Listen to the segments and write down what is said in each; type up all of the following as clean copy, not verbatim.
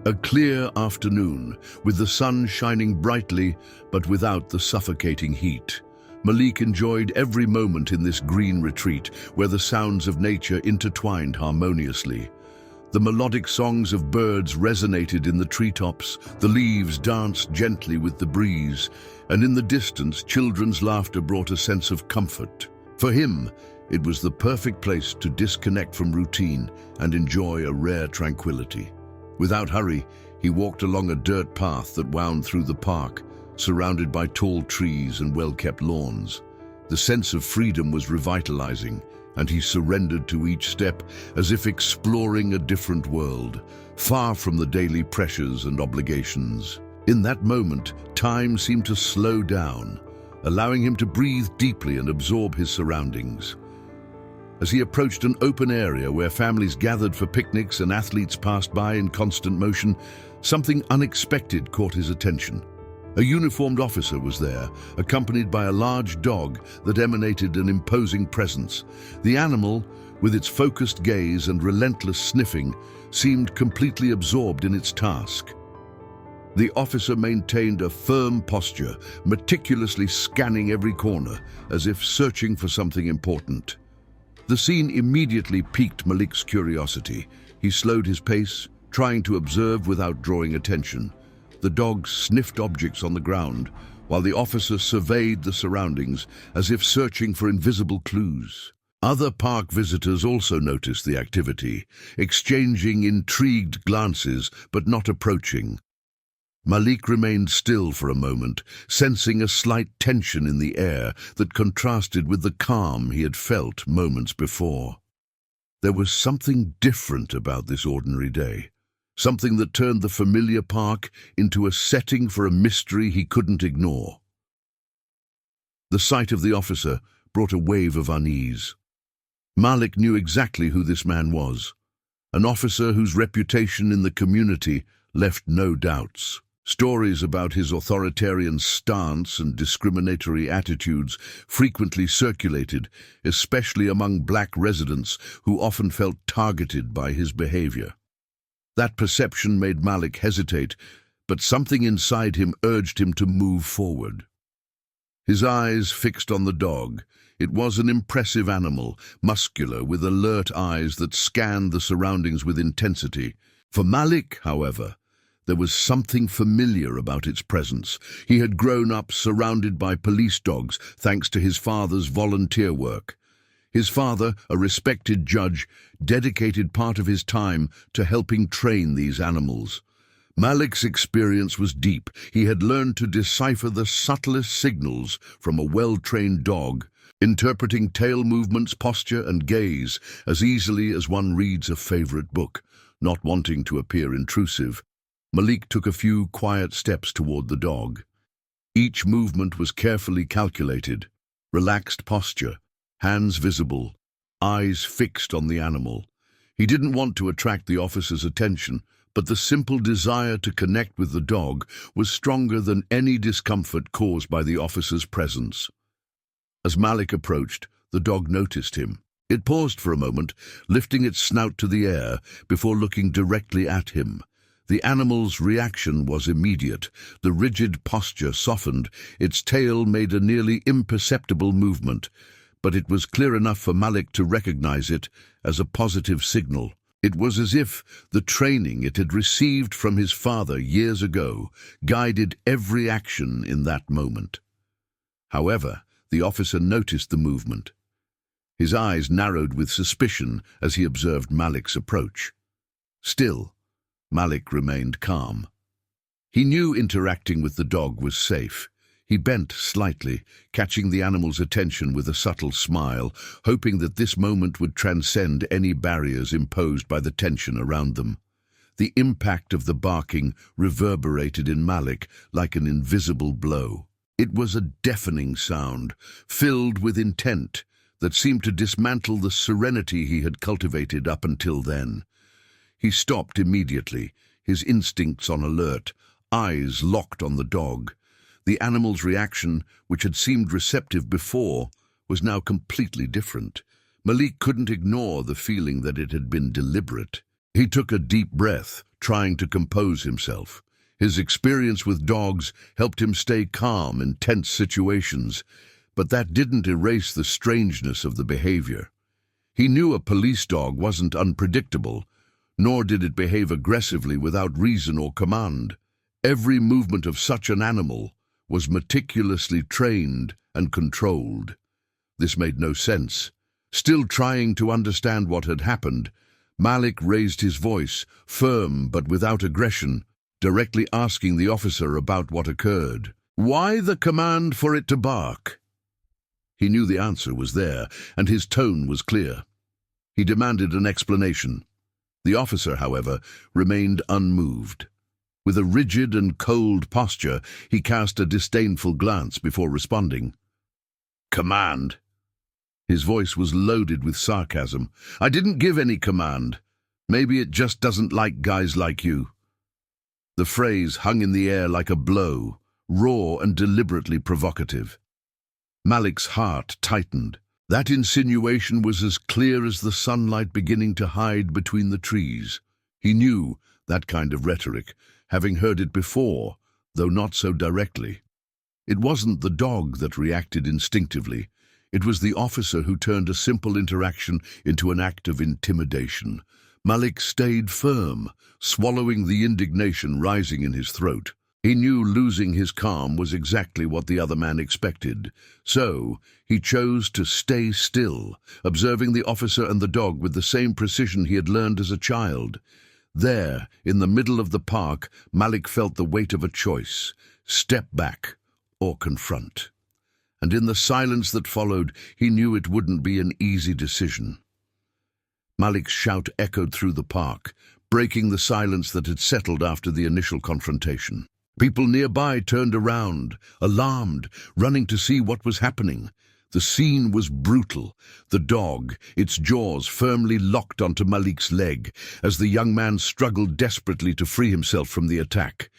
A clear afternoon, with the sun shining brightly but without the suffocating heat. Malik enjoyed every moment in this green retreat where the sounds of nature intertwined harmoniously. The melodic songs of birds resonated in the treetops, the leaves danced gently with the breeze, and in the distance children's laughter brought a sense of comfort. For him, it was the perfect place to disconnect from routine and enjoy a rare tranquility. Without hurry, he walked along a dirt path that wound through the park, surrounded by tall trees and well-kept lawns. The sense of freedom was revitalizing, and he surrendered to each step as if exploring a different world, far from the daily pressures and obligations. In that moment, time seemed to slow down, allowing him to breathe deeply and absorb his surroundings. As he approached an open area where families gathered for picnics and athletes passed by in constant motion, something unexpected caught his attention. A uniformed officer was there, accompanied by a large dog that emanated an imposing presence. The animal, with its focused gaze and relentless sniffing, seemed completely absorbed in its task. The officer maintained a firm posture, meticulously scanning every corner, as if searching for something important. The scene immediately piqued Malik's curiosity. He slowed his pace, trying to observe without drawing attention. The dog sniffed objects on the ground, while the officer surveyed the surroundings as if searching for invisible clues. Other park visitors also noticed the activity, exchanging intrigued glances but not approaching. Malik remained still for a moment, sensing a slight tension in the air that contrasted with the calm he had felt moments before. There was something different about this ordinary day, something that turned the familiar park into a setting for a mystery he couldn't ignore. The sight of the officer brought a wave of unease. Malik knew exactly who this man was, an officer whose reputation in the community left no doubts. Stories about his authoritarian stance and discriminatory attitudes frequently circulated, especially among black residents who often felt targeted by his behavior. That perception made Malik hesitate, but something inside him urged him to move forward. His eyes fixed on the dog. It was an impressive animal, muscular, with alert eyes that scanned the surroundings with intensity. For Malik, however, there was something familiar about its presence. He had grown up surrounded by police dogs thanks to his father's volunteer work. His father, a respected judge, dedicated part of his time to helping train these animals. Malik's experience was deep. He had learned to decipher the subtlest signals from a well-trained dog, interpreting tail movements, posture, and gaze as easily as one reads a favorite book. Not wanting to appear intrusive, Malik took a few quiet steps toward the dog. Each movement was carefully calculated, relaxed posture, hands visible, eyes fixed on the animal. He didn't want to attract the officer's attention, but the simple desire to connect with the dog was stronger than any discomfort caused by the officer's presence. As Malik approached, the dog noticed him. It paused for a moment, lifting its snout to the air before looking directly at him. The animal's reaction was immediate. The rigid posture softened, its tail made a nearly imperceptible movement, but it was clear enough for Malik to recognize it as a positive signal. It was as if the training it had received from his father years ago guided every action in that moment. However, the officer noticed the movement. His eyes narrowed with suspicion as he observed Malik's approach. Still, Malik remained calm. He knew interacting with the dog was safe. He bent slightly, catching the animal's attention with a subtle smile, hoping that this moment would transcend any barriers imposed by the tension around them. The impact of the barking reverberated in Malik like an invisible blow. It was a deafening sound, filled with intent, that seemed to dismantle the serenity he had cultivated up until then. He stopped immediately, his instincts on alert, eyes locked on the dog. The animal's reaction, which had seemed receptive before, was now completely different. Malik couldn't ignore the feeling that it had been deliberate. He took a deep breath, trying to compose himself. His experience with dogs helped him stay calm in tense situations, but that didn't erase the strangeness of the behavior. He knew a police dog wasn't unpredictable, nor did it behave aggressively without reason or command. Every movement of such an animal was meticulously trained and controlled. This made no sense. Still trying to understand what had happened, Malik raised his voice, firm but without aggression, directly asking the officer about what occurred. "Why the command for it to bark?" He knew the answer was there, and his tone was clear. He demanded an explanation. The officer, however, remained unmoved. With a rigid and cold posture, he cast a disdainful glance before responding. "Command?" His voice was loaded with sarcasm. "I didn't give any command. Maybe it just doesn't like guys like you." The phrase hung in the air like a blow, raw and deliberately provocative. Malik's heart tightened. That insinuation was as clear as the sunlight beginning to hide between the trees. He knew that kind of rhetoric, having heard it before, though not so directly. It wasn't the dog that reacted instinctively. It was the officer who turned a simple interaction into an act of intimidation. Malik stayed firm, swallowing the indignation rising in his throat. He knew losing his calm was exactly what the other man expected, so he chose to stay still, observing the officer and the dog with the same precision he had learned as a child. There, in the middle of the park, Malik felt the weight of a choice: step back or confront. And in the silence that followed, he knew it wouldn't be an easy decision. Malik's shout echoed through the park, breaking the silence that had settled after the initial confrontation. People nearby turned around, alarmed, running to see what was happening. The scene was brutal. The dog, its jaws firmly locked onto Malik's leg, as the young man struggled desperately to free himself from the attack.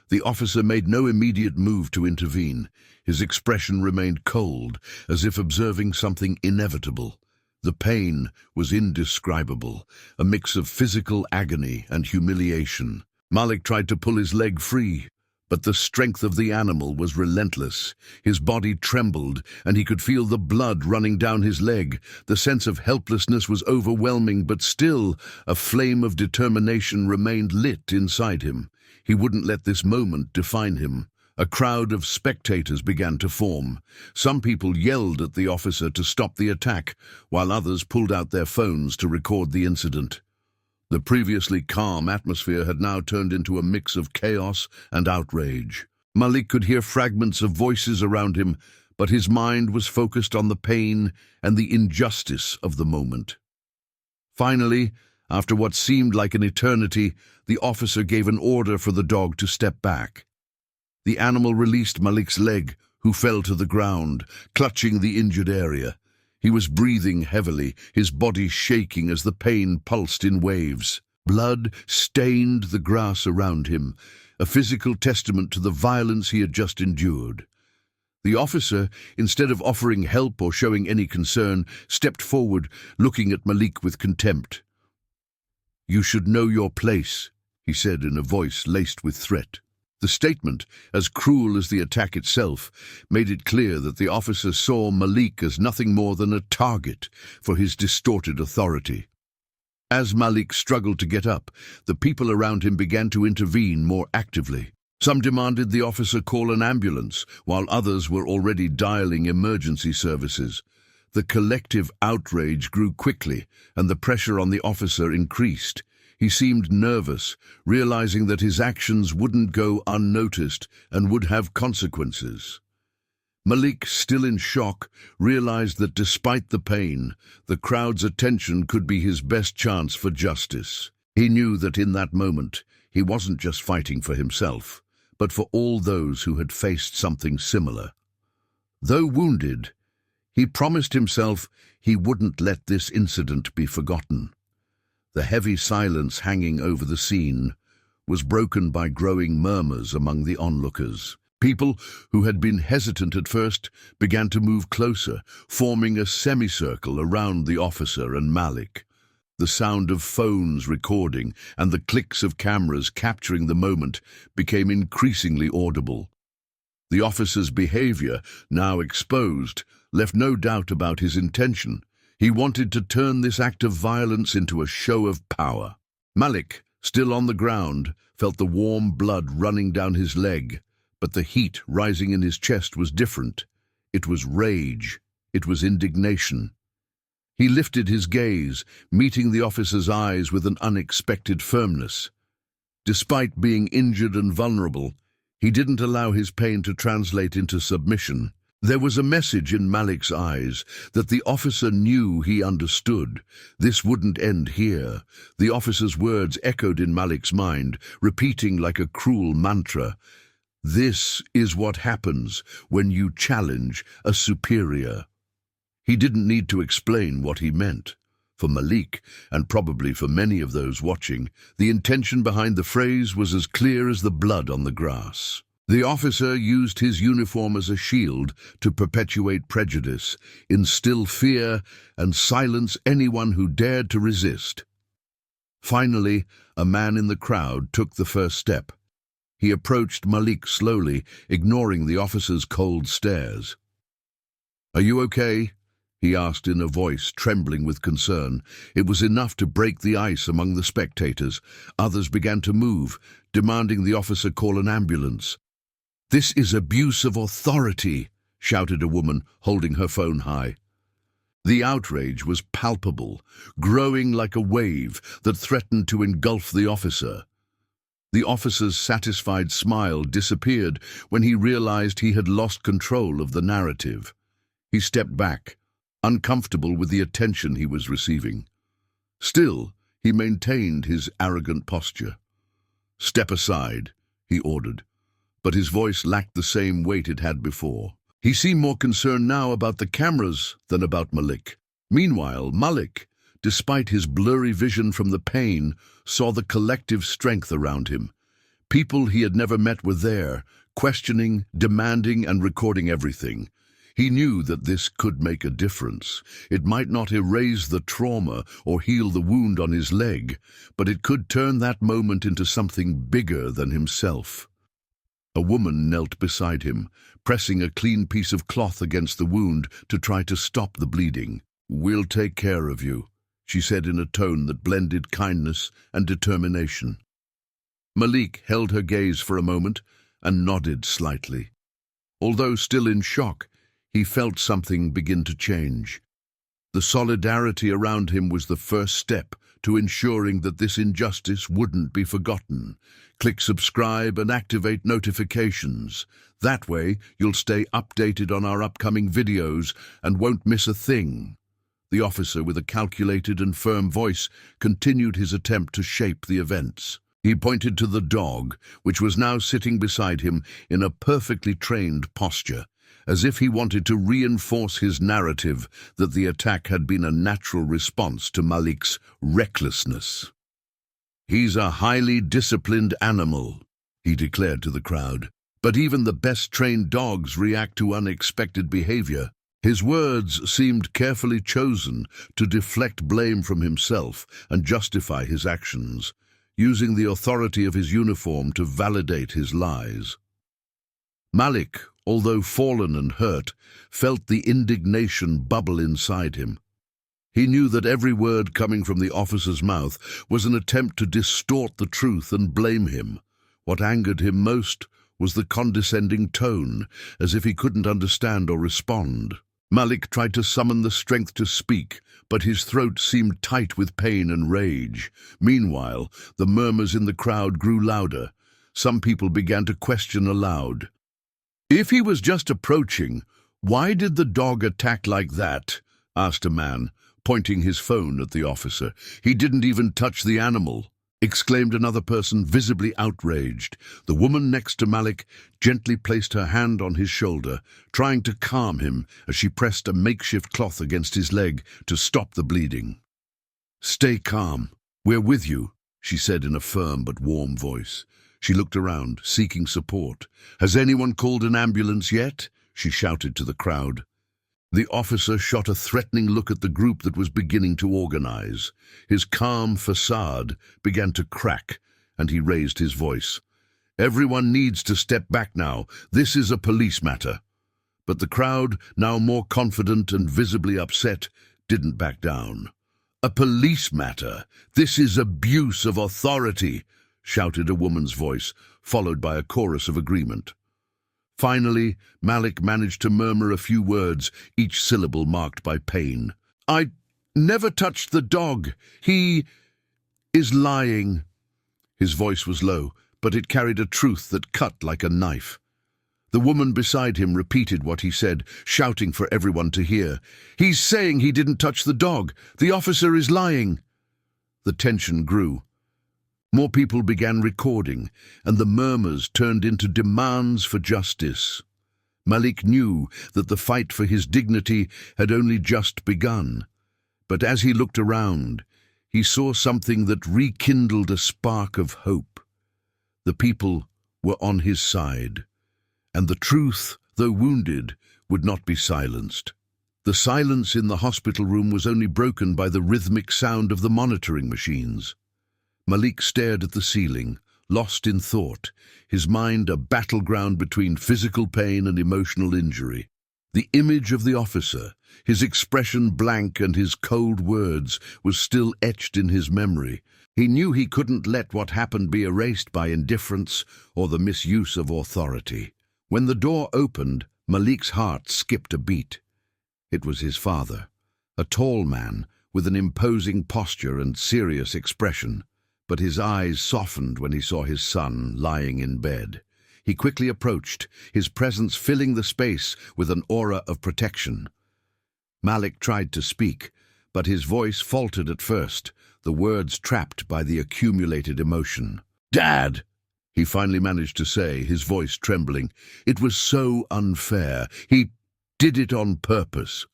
The officer made no immediate move to intervene. His expression remained cold, as if observing something inevitable. The pain was indescribable, a mix of physical agony and humiliation. Malik tried to pull his leg free, but the strength of the animal was relentless. His body trembled, and he could feel the blood running down his leg. The sense of helplessness was overwhelming, but still, a flame of determination remained lit inside him. He wouldn't let this moment define him. A crowd of spectators began to form. Some people yelled at the officer to stop the attack, while others pulled out their phones to record the incident. The previously calm atmosphere had now turned into a mix of chaos and outrage. Malik could hear fragments of voices around him, but his mind was focused on the pain and the injustice of the moment. Finally, after what seemed like an eternity, the officer gave an order for the dog to step back. The animal released Malik's leg, who fell to the ground, clutching the injured area. He was breathing heavily, his body shaking as the pain pulsed in waves. Blood stained the grass around him, a physical testament to the violence he had just endured. The officer, instead of offering help or showing any concern, stepped forward, looking at Malik with contempt. "You should know your place," he said in a voice laced with threat. The statement, as cruel as the attack itself, made it clear that the officer saw Malik as nothing more than a target for his distorted authority. As Malik struggled to get up, the people around him began to intervene more actively. Some demanded the officer call an ambulance, while others were already dialing emergency services. The collective outrage grew quickly, and the pressure on the officer increased. He seemed nervous, realizing that his actions wouldn't go unnoticed and would have consequences. Malik, still in shock, realized that despite the pain, the crowd's attention could be his best chance for justice. He knew that in that moment, he wasn't just fighting for himself, but for all those who had faced something similar. Though wounded, he promised himself he wouldn't let this incident be forgotten. The heavy silence hanging over the scene was broken by growing murmurs among the onlookers. People who had been hesitant at first began to move closer, forming a semicircle around the officer and Malik. The sound of phones recording and the clicks of cameras capturing the moment became increasingly audible. The officer's behavior, now exposed, left no doubt about his intention. He wanted to turn this act of violence into a show of power. Malik, still on the ground, felt the warm blood running down his leg, but the heat rising in his chest was different. It was rage. It was indignation. He lifted his gaze, meeting the officer's eyes with an unexpected firmness. Despite being injured and vulnerable, he didn't allow his pain to translate into submission. There was a message in Malik's eyes that the officer knew he understood. This wouldn't end here. The officer's words echoed in Malik's mind, repeating like a cruel mantra. This is what happens when you challenge a superior. He didn't need to explain what he meant. For Malik, and probably for many of those watching, the intention behind the phrase was as clear as the blood on the grass. The officer used his uniform as a shield to perpetuate prejudice, instill fear, and silence anyone who dared to resist. Finally, a man in the crowd took the first step. He approached Malik slowly, ignoring the officer's cold stares. "Are you okay?" he asked in a voice trembling with concern. It was enough to break the ice among the spectators. Others began to move, demanding the officer call an ambulance. "This is abuse of authority," shouted a woman, holding her phone high. The outrage was palpable, growing like a wave that threatened to engulf the officer. The officer's satisfied smile disappeared when he realized he had lost control of the narrative. He stepped back, uncomfortable with the attention he was receiving. Still, he maintained his arrogant posture. "Step aside," he ordered, but his voice lacked the same weight it had before. He seemed more concerned now about the cameras than about Malik. Meanwhile, Malik, despite his blurry vision from the pain, saw the collective strength around him. People he had never met were there, questioning, demanding, and recording everything. He knew that this could make a difference. It might not erase the trauma or heal the wound on his leg, but it could turn that moment into something bigger than himself. A woman knelt beside him, pressing a clean piece of cloth against the wound to try to stop the bleeding. "We'll take care of you," she said in a tone that blended kindness and determination. Malik held her gaze for a moment and nodded slightly. Although still in shock, he felt something begin to change. The solidarity around him was the first step to ensuring that this injustice wouldn't be forgotten. Click subscribe and activate notifications. That way, you'll stay updated on our upcoming videos and won't miss a thing. The officer, with a calculated and firm voice, continued his attempt to shape the events. He pointed to the dog, which was now sitting beside him in a perfectly trained posture, as if he wanted to reinforce his narrative that the attack had been a natural response to Malik's recklessness. "He's a highly disciplined animal," he declared to the crowd, "but even the best-trained dogs react to unexpected behavior." His words seemed carefully chosen to deflect blame from himself and justify his actions, using the authority of his uniform to validate his lies. Malik, although fallen and hurt, felt the indignation bubble inside him. He knew that every word coming from the officer's mouth was an attempt to distort the truth and blame him. What angered him most was the condescending tone, as if he couldn't understand or respond. Malik tried to summon the strength to speak, but his throat seemed tight with pain and rage. Meanwhile, the murmurs in the crowd grew louder. Some people began to question aloud. "If he was just approaching, why did the dog attack like that?" asked a man, pointing his phone at the officer. "He didn't even touch the animal," exclaimed another person, visibly outraged. The woman next to Malik gently placed her hand on his shoulder, trying to calm him as she pressed a makeshift cloth against his leg to stop the bleeding. "Stay calm. We're with you," she said in a firm but warm voice. She looked around, seeking support. "Has anyone called an ambulance yet?" she shouted to the crowd. The officer shot a threatening look at the group that was beginning to organize. His calm facade began to crack, and he raised his voice. "Everyone needs to step back now. This is a police matter." But the crowd, now more confident and visibly upset, didn't back down. "A police matter? This is abuse of authority," shouted a woman's voice, followed by a chorus of agreement. Finally, Malik managed to murmur a few words, each syllable marked by pain. "I never touched the dog. He is lying." His voice was low, but it carried a truth that cut like a knife. The woman beside him repeated what he said, shouting for everyone to hear. "He's saying he didn't touch the dog. The officer is lying." The tension grew. More people began recording, and the murmurs turned into demands for justice. Malik knew that the fight for his dignity had only just begun. But as he looked around, he saw something that rekindled a spark of hope. The people were on his side, and the truth, though wounded, would not be silenced. The silence in the hospital room was only broken by the rhythmic sound of the monitoring machines. Malik stared at the ceiling, lost in thought, his mind a battleground between physical pain and emotional injury. The image of the officer, his expression blank and his cold words, was still etched in his memory. He knew he couldn't let what happened be erased by indifference or the misuse of authority. When the door opened, Malik's heart skipped a beat. It was his father, a tall man with an imposing posture and serious expression, but his eyes softened when he saw his son lying in bed. He quickly approached, his presence filling the space with an aura of protection. Malik tried to speak, but his voice faltered at first, the words trapped by the accumulated emotion. "Dad!" he finally managed to say, his voice trembling. "It was so unfair. He did it on purpose."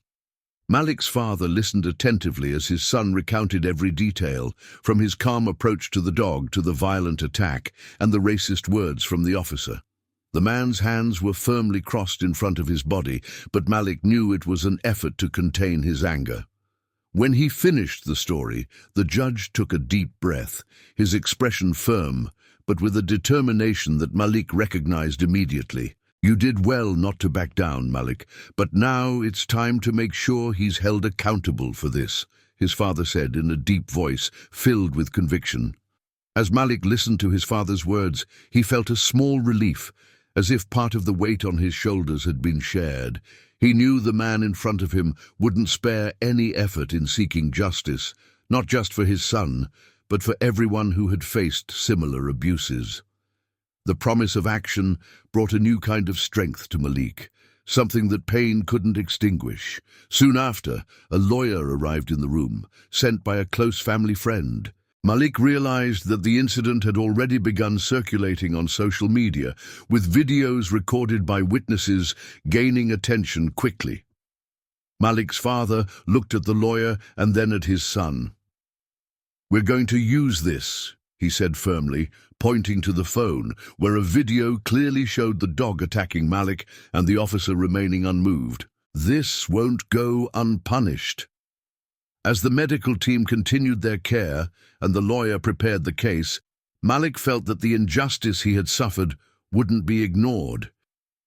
Malik's father listened attentively as his son recounted every detail, from his calm approach to the dog to the violent attack and the racist words from the officer. The man's hands were firmly crossed in front of his body, but Malik knew it was an effort to contain his anger. When he finished the story, the judge took a deep breath, his expression firm, but with a determination that Malik recognized immediately. "You did well not to back down, Malik, but now it's time to make sure he's held accountable for this," his father said in a deep voice filled with conviction. As Malik listened to his father's words, he felt a small relief, as if part of the weight on his shoulders had been shared. He knew the man in front of him wouldn't spare any effort in seeking justice, not just for his son, but for everyone who had faced similar abuses. The promise of action brought a new kind of strength to Malik, something that pain couldn't extinguish. Soon after, a lawyer arrived in the room, sent by a close family friend. Malik realized that the incident had already begun circulating on social media, with videos recorded by witnesses gaining attention quickly. Malik's father looked at the lawyer and then at his son. "We're going to use this," he said firmly, pointing to the phone, where a video clearly showed the dog attacking Malik and the officer remaining unmoved. "This won't go unpunished." As the medical team continued their care and the lawyer prepared the case, Malik felt that the injustice he had suffered wouldn't be ignored.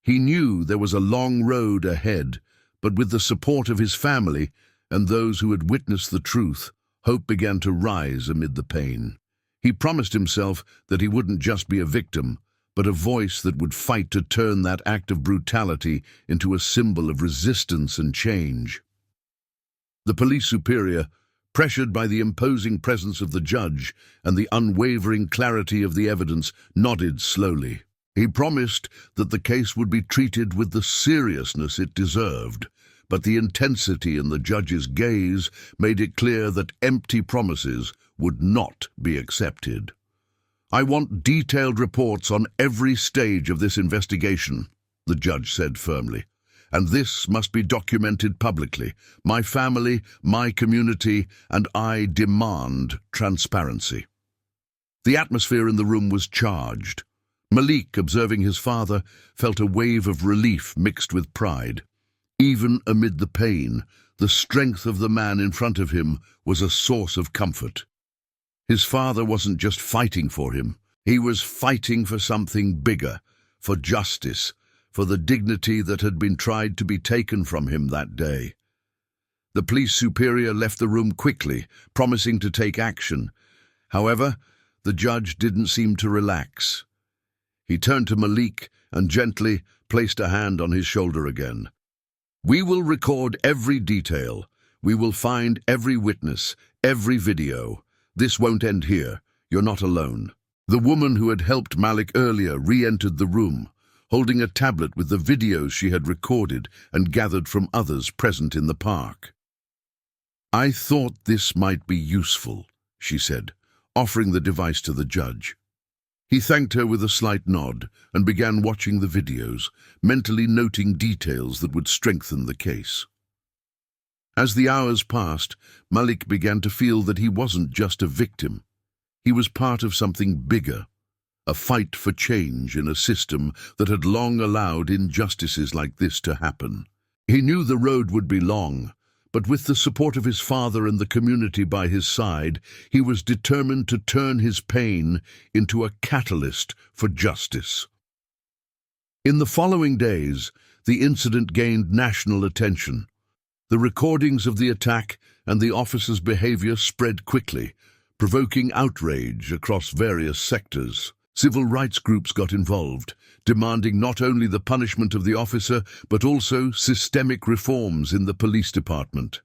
He knew there was a long road ahead, but with the support of his family and those who had witnessed the truth, hope began to rise amid the pain. He promised himself that he wouldn't just be a victim, but a voice that would fight to turn that act of brutality into a symbol of resistance and change. The police superior, pressured by the imposing presence of the judge and the unwavering clarity of the evidence, nodded slowly. He promised that the case would be treated with the seriousness it deserved, but the intensity in the judge's gaze made it clear that empty promises would not be accepted. "I want detailed reports on every stage of this investigation," the judge said firmly. "And this must be documented publicly. My family, my community, and I demand transparency." The atmosphere in the room was charged. Malik, observing his father, felt a wave of relief mixed with pride. Even amid the pain, the strength of the man in front of him was a source of comfort. His father wasn't just fighting for him, he was fighting for something bigger, for justice, for the dignity that had been tried to be taken from him that day. The police superior left the room quickly, promising to take action. However, the judge didn't seem to relax. He turned to Malik and gently placed a hand on his shoulder again. "We will record every detail. We will find every witness, every video. This won't end here. You're not alone." The woman who had helped Malik earlier re-entered the room, holding a tablet with the videos she had recorded and gathered from others present in the park. "I thought this might be useful," she said, offering the device to the judge. He thanked her with a slight nod and began watching the videos, mentally noting details that would strengthen the case. As the hours passed, Malik began to feel that he wasn't just a victim. He was part of something bigger, a fight for change in a system that had long allowed injustices like this to happen. He knew the road would be long, but with the support of his father and the community by his side, he was determined to turn his pain into a catalyst for justice. In the following days, the incident gained national attention. The recordings of the attack and the officer's behavior spread quickly, provoking outrage across various sectors. Civil rights groups got involved, demanding not only the punishment of the officer, but also systemic reforms in the police department.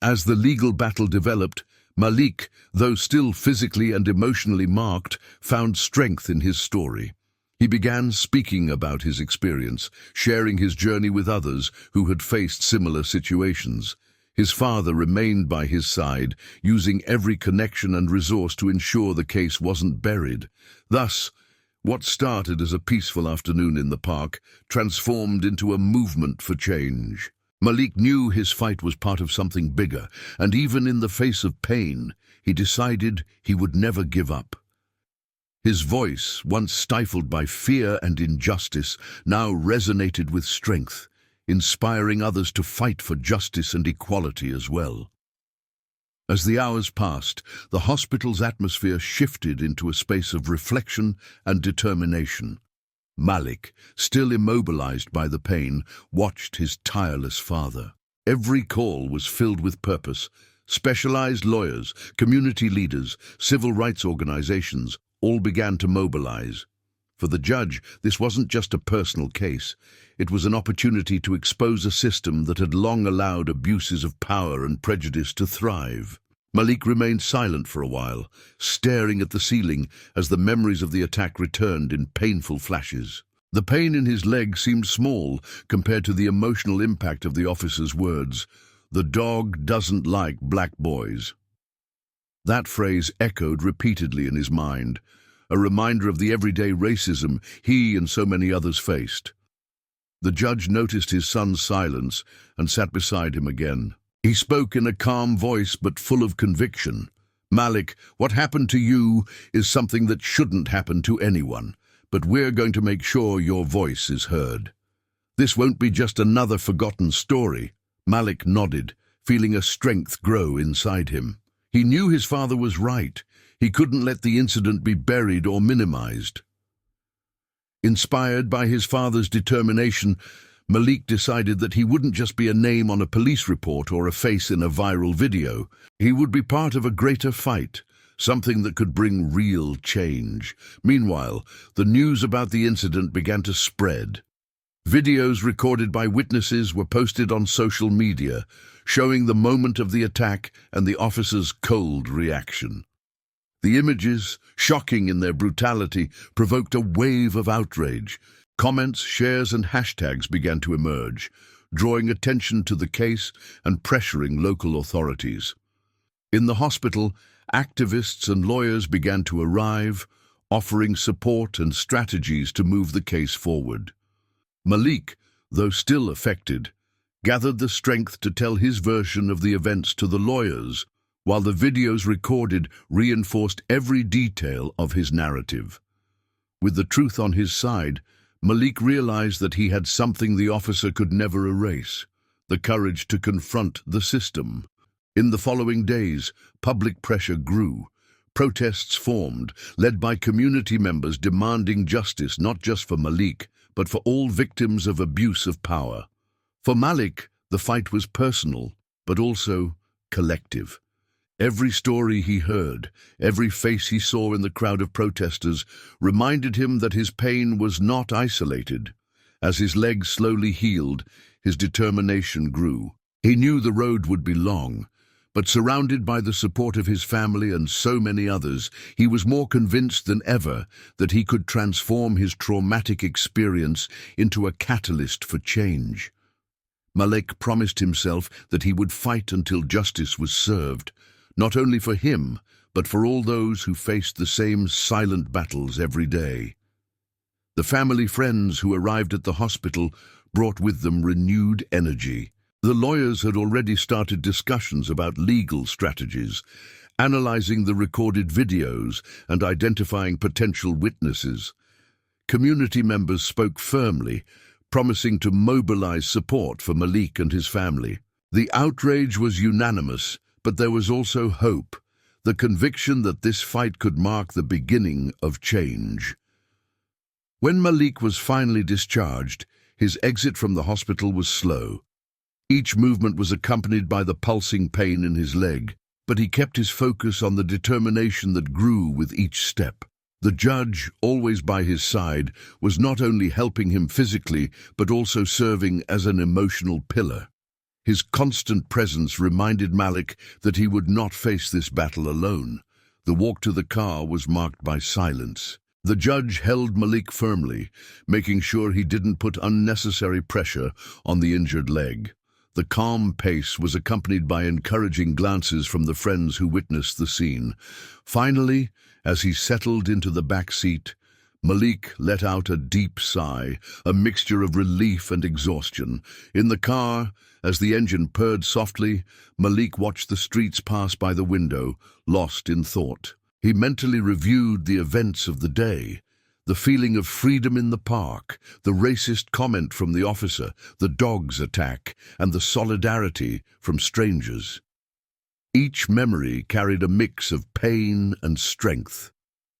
As the legal battle developed, Malik, though still physically and emotionally marked, found strength in his story. He began speaking about his experience, sharing his journey with others who had faced similar situations. His father remained by his side, using every connection and resource to ensure the case wasn't buried. Thus, what started as a peaceful afternoon in the park transformed into a movement for change. Malik knew his fight was part of something bigger, and even in the face of pain, he decided he would never give up. His voice, once stifled by fear and injustice, now resonated with strength, inspiring others to fight for justice and equality as well. As the hours passed, the hospital's atmosphere shifted into a space of reflection and determination. Malik, still immobilized by the pain, watched his tireless father. Every call was filled with purpose. Specialized lawyers, community leaders, civil rights organizations all began to mobilize. For the judge, this wasn't just a personal case. It was an opportunity to expose a system that had long allowed abuses of power and prejudice to thrive. Malik remained silent for a while, staring at the ceiling as the memories of the attack returned in painful flashes. The pain in his leg seemed small compared to the emotional impact of the officer's words. "The dog doesn't like black boys." That phrase echoed repeatedly in his mind, a reminder of the everyday racism he and so many others faced. The judge noticed his son's silence and sat beside him again. He spoke in a calm voice but full of conviction. "Malik, what happened to you is something that shouldn't happen to anyone, but we're going to make sure your voice is heard. This won't be just another forgotten story." Malik nodded, feeling a strength grow inside him. He knew his father was right. He couldn't let the incident be buried or minimized. Inspired by his father's determination, Malik decided that he wouldn't just be a name on a police report or a face in a viral video. He would be part of a greater fight, something that could bring real change. Meanwhile, the news about the incident began to spread. Videos recorded by witnesses were posted on social media, showing the moment of the attack and the officer's cold reaction. The images, shocking in their brutality, provoked a wave of outrage. Comments, shares, and hashtags began to emerge, drawing attention to the case and pressuring local authorities. In the hospital, activists and lawyers began to arrive, offering support and strategies to move the case forward. Malik, though still affected, gathered the strength to tell his version of the events to the lawyers, while the videos recorded reinforced every detail of his narrative. With the truth on his side, Malik realized that he had something the officer could never erase. the courage to confront the system. In the following days, public pressure grew. Protests formed, led by community members demanding justice not just for Malik, but for all victims of abuse of power. For Malik, the fight was personal, but also collective. Every story he heard, every face he saw in the crowd of protesters, reminded him that his pain was not isolated. As his legs slowly healed, his determination grew. He knew the road would be long, but surrounded by the support of his family and so many others, he was more convinced than ever that he could transform his traumatic experience into a catalyst for change. Malik promised himself that he would fight until justice was served, not only for him, but for all those who faced the same silent battles every day. The family friends who arrived at the hospital brought with them renewed energy. The lawyers had already started discussions about legal strategies, analyzing the recorded videos and identifying potential witnesses. Community members spoke firmly, promising to mobilize support for Malik and his family. The outrage was unanimous, but there was also hope, the conviction that this fight could mark the beginning of change. When Malik was finally discharged, his exit from the hospital was slow. Each movement was accompanied by the pulsing pain in his leg, but he kept his focus on the determination that grew with each step. The judge, always by his side, was not only helping him physically, but also serving as an emotional pillar. His constant presence reminded Malik that he would not face this battle alone. The walk to the car was marked by silence. The judge held Malik firmly, making sure he didn't put unnecessary pressure on the injured leg. The calm pace was accompanied by encouraging glances from the friends who witnessed the scene. Finally, as he settled into the back seat, Malik let out a deep sigh, a mixture of relief and exhaustion. In the car, as the engine purred softly, Malik watched the streets pass by the window, lost in thought. He mentally reviewed the events of the day. The feeling of freedom in the park, the racist comment from the officer, the dog's attack, and the solidarity from strangers. Each memory carried a mix of pain and strength.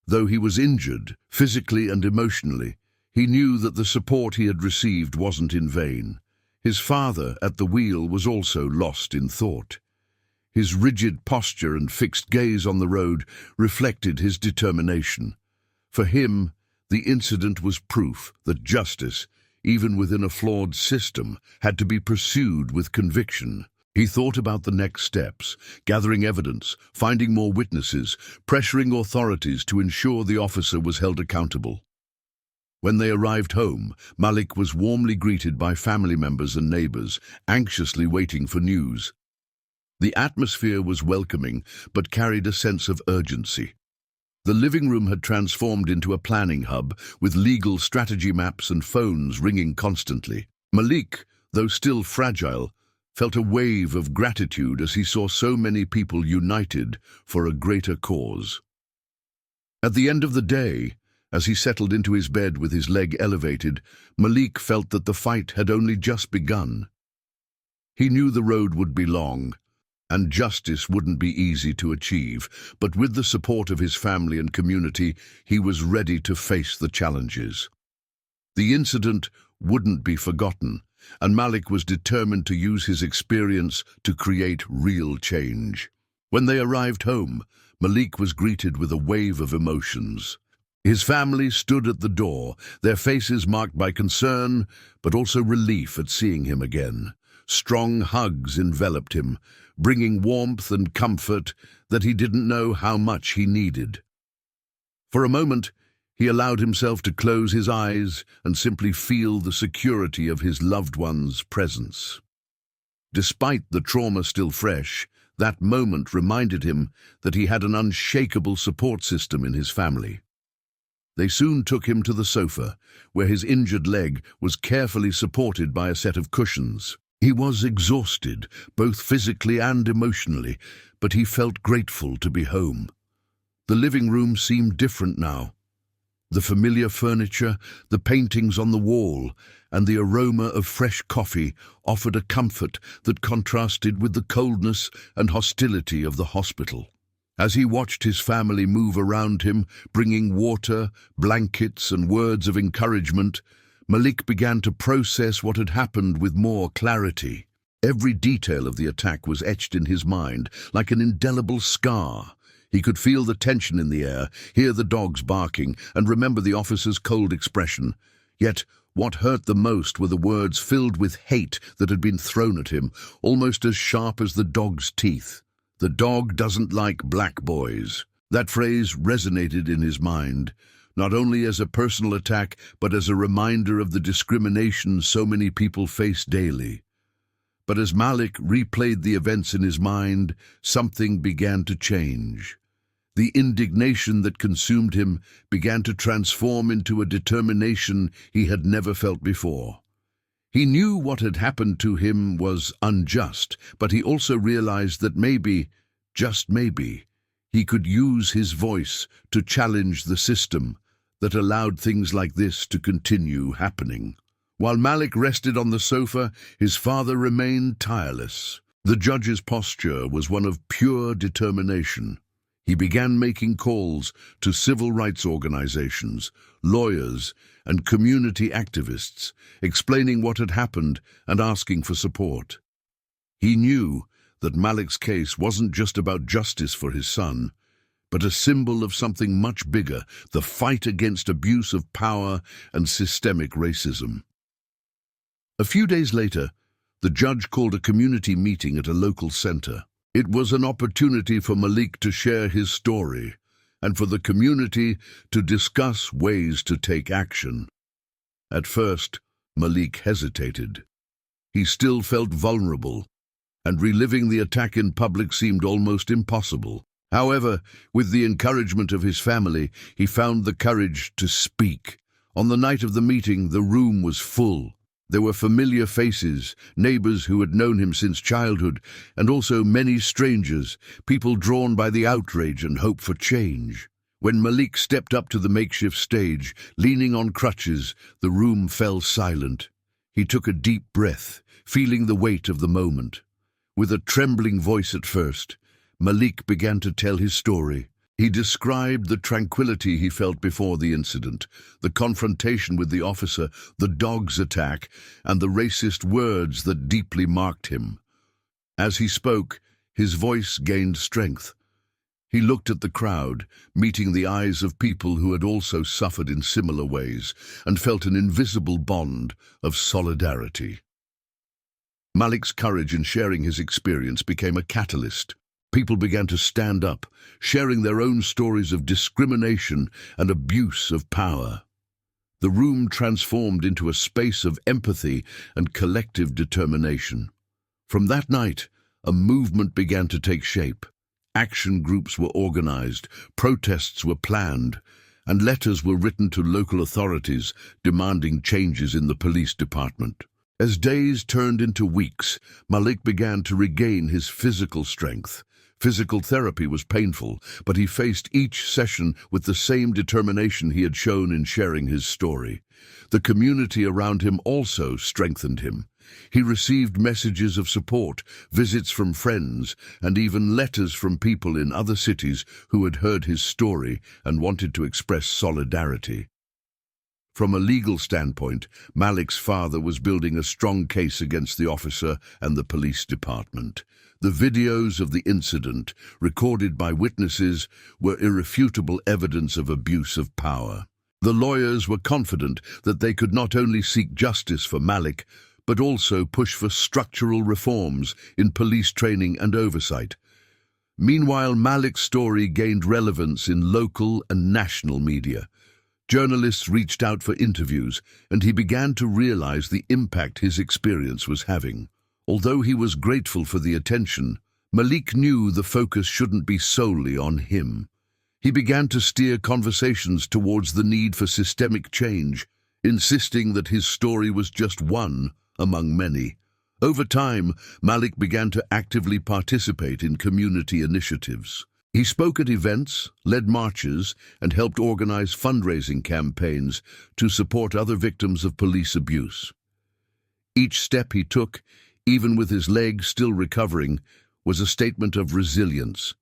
Though he was injured, physically and emotionally, he knew that the support he had received wasn't in vain. His father at the wheel was also lost in thought. His rigid posture and fixed gaze on the road reflected his determination. For him, the incident was proof that justice, even within a flawed system, had to be pursued with conviction. He thought about the next steps, gathering evidence, finding more witnesses, pressuring authorities to ensure the officer was held accountable. When they arrived home, Malik was warmly greeted by family members and neighbors, anxiously waiting for news. The atmosphere was welcoming, but carried a sense of urgency. The living room had transformed into a planning hub, with legal strategy maps and phones ringing constantly. Malik, though still fragile, felt a wave of gratitude as he saw so many people united for a greater cause. At the end of the day, as he settled into his bed with his leg elevated, Malik felt that the fight had only just begun. He knew the road would be long, and justice wouldn't be easy to achieve, but with the support of his family and community, he was ready to face the challenges. The incident wouldn't be forgotten, and Malik was determined to use his experience to create real change. When they arrived home, Malik was greeted with a wave of emotions. His family stood at the door, their faces marked by concern, but also relief at seeing him again. Strong hugs enveloped him, bringing warmth and comfort that he didn't know how much he needed. For a moment, he allowed himself to close his eyes and simply feel the security of his loved one's presence. Despite the trauma still fresh, that moment reminded him that he had an unshakable support system in his family. They soon took him to the sofa, where his injured leg was carefully supported by a set of cushions. He was exhausted, both physically and emotionally, but he felt grateful to be home. The living room seemed different now. The familiar furniture, the paintings on the wall, and the aroma of fresh coffee offered a comfort that contrasted with the coldness and hostility of the hospital. As he watched his family move around him, bringing water, blankets, and words of encouragement, Malik began to process what had happened with more clarity. Every detail of the attack was etched in his mind, like an indelible scar. He could feel the tension in the air, hear the dogs barking, and remember the officer's cold expression. Yet, what hurt the most were the words filled with hate that had been thrown at him, almost as sharp as the dog's teeth. "The dog doesn't like black boys." That phrase resonated in his mind, not only as a personal attack, but as a reminder of the discrimination so many people face daily. But as Malik replayed the events in his mind, something began to change. The indignation that consumed him began to transform into a determination he had never felt before. He knew what had happened to him was unjust, but he also realized that maybe, just maybe, he could use his voice to challenge the system that allowed things like this to continue happening. While Malik rested on the sofa, his father remained tireless. The judge's posture was one of pure determination. He began making calls to civil rights organizations, lawyers, and community activists, explaining what had happened and asking for support. He knew that Malik's case wasn't just about justice for his son, but a symbol of something much bigger, the fight against abuse of power and systemic racism. A few days later, the judge called a community meeting at a local center. It was an opportunity for Malik to share his story and for the community to discuss ways to take action. At first, Malik hesitated. He still felt vulnerable, and reliving the attack in public seemed almost impossible. However, with the encouragement of his family, he found the courage to speak. On the night of the meeting, the room was full. There were familiar faces, neighbors who had known him since childhood, and also many strangers, people drawn by the outrage and hope for change. When Malik stepped up to the makeshift stage, leaning on crutches, the room fell silent. He took a deep breath, feeling the weight of the moment. With a trembling voice at first, Malik began to tell his story. He described the tranquility he felt before the incident, the confrontation with the officer, the dog's attack, and the racist words that deeply marked him. As he spoke, his voice gained strength. He looked at the crowd, meeting the eyes of people who had also suffered in similar ways, and felt an invisible bond of solidarity. Malik's courage in sharing his experience became a catalyst. People began to stand up, sharing their own stories of discrimination and abuse of power. The room transformed into a space of empathy and collective determination. From that night, a movement began to take shape. Action groups were organized, protests were planned, and letters were written to local authorities demanding changes in the police department. As days turned into weeks, Malik began to regain his physical strength. Physical therapy was painful, but he faced each session with the same determination he had shown in sharing his story. The community around him also strengthened him. He received messages of support, visits from friends, and even letters from people in other cities who had heard his story and wanted to express solidarity. From a legal standpoint, Malik's father was building a strong case against the officer and the police department. The videos of the incident, recorded by witnesses, were irrefutable evidence of abuse of power. The lawyers were confident that they could not only seek justice for Malik, but also push for structural reforms in police training and oversight. Meanwhile, Malik's story gained relevance in local and national media. Journalists reached out for interviews, and he began to realize the impact his experience was having. Although he was grateful for the attention, Malik knew the focus shouldn't be solely on him. He began to steer conversations towards the need for systemic change, insisting that his story was just one among many. Over time, Malik began to actively participate in community initiatives. He spoke at events, led marches, and helped organize fundraising campaigns to support other victims of police abuse. Each step he took, even with his leg still recovering, was a statement of resilience.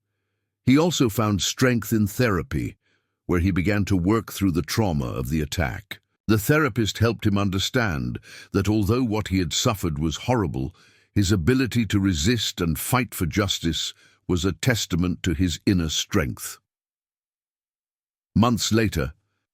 He also found strength in therapy, where he began to work through the trauma of the attack. The therapist helped him understand that although what he had suffered was horrible, his ability to resist and fight for justice was a testament to his inner strength. Months later,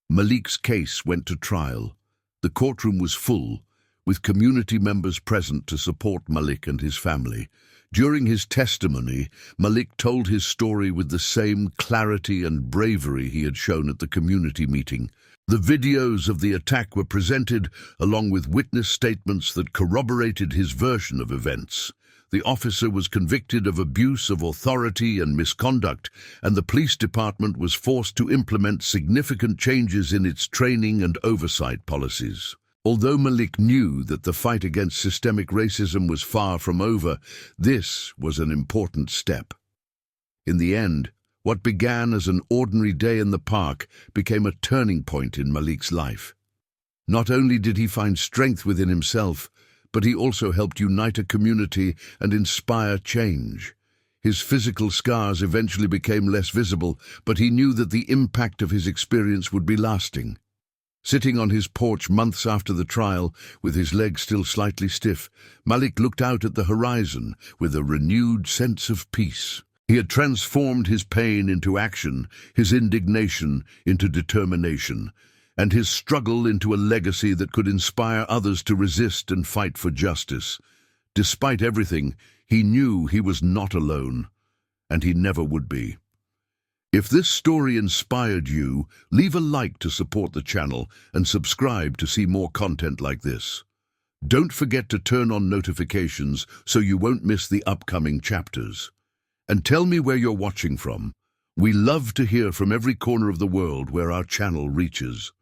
Malik's case went to trial. The courtroom was full, with community members present to support Malik and his family. During his testimony, Malik told his story with the same clarity and bravery he had shown at the community meeting. The videos of the attack were presented, along with witness statements that corroborated his version of events. The officer was convicted of abuse of authority and misconduct, and the police department was forced to implement significant changes in its training and oversight policies. Although Malik knew that the fight against systemic racism was far from over, this was an important step. In the end, what began as an ordinary day in the park became a turning point in Malik's life. Not only did he find strength within himself, but he also helped unite a community and inspire change. His physical scars eventually became less visible, but he knew that the impact of his experience would be lasting. Sitting on his porch months after the trial, with his legs still slightly stiff, Malik looked out at the horizon with a renewed sense of peace. He had transformed his pain into action, his indignation into determination, and his struggle into a legacy that could inspire others to resist and fight for justice. Despite everything, he knew he was not alone, and he never would be. If this story inspired you, leave a like to support the channel and subscribe to see more content like this. Don't forget to turn on notifications so you won't miss the upcoming chapters. And tell me where you're watching from. We love to hear from every corner of the world where our channel reaches.